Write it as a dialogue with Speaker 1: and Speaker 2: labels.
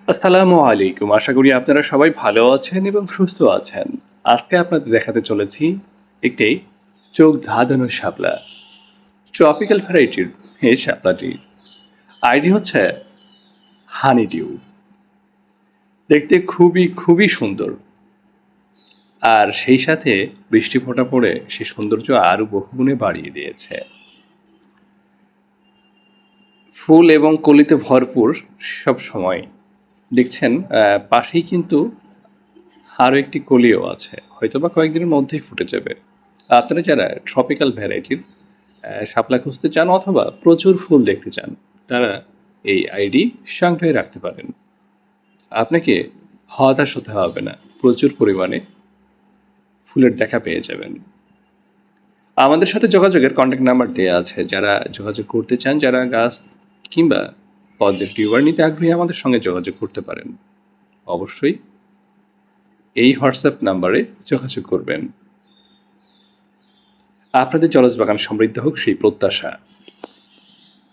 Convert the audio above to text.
Speaker 1: আসসালামু আলাইকুম। আশা করি আপনারা সবাই ভালো আছেন এবং সুস্থ আছেন। আজকে আপনাদের দেখাতে চলেছি একটি চোখ ধাঁধানো শাপলা। ট্রপিক্যাল ভ্যারাইটির এই শাপলাটি আইডি হচ্ছে হানি ডিউ। দেখতে খুবই সুন্দর, আর সেই সাথে বৃষ্টি ফোঁটা পড়ে সেই সৌন্দর্য আরও বহুগুণে বাড়িয়ে দিয়েছে। ফুল এবং কলিতে ভরপুর সব সময়। দেখছেন পাশেই কিন্তু আরও একটি কলিও আছে, হয়তোবা কয়েকদিনের মধ্যেই ফুটে যাবে। আপনারা যারা ট্রপিক্যাল ভ্যারাইটির শাপলা খুঁজতে চান অথবা প্রচুর ফুল দেখতে চান, তারা এই আইডি সংগ্রহে রাখতে পারেন। আপনাকে হতাশ হতে হবে না, প্রচুর পরিমাণে ফুলের দেখা পেয়ে যাবেন। আমাদের সাথে যোগাযোগের কন্ট্যাক্ট নাম্বার দেওয়া আছে। যারা যোগাযোগ করতে চান, যারা গাছ কিংবা পদ্মের টিউবার নিতে আগ্রহী, আমাদের সঙ্গে যোগাযোগ করতে পারেন। অবশ্যই এই হোয়াটসঅ্যাপ নাম্বারে যোগাযোগ করবেন। আপনাদের জলজ বাগান সমৃদ্ধ হোক সেই প্রত্যাশা।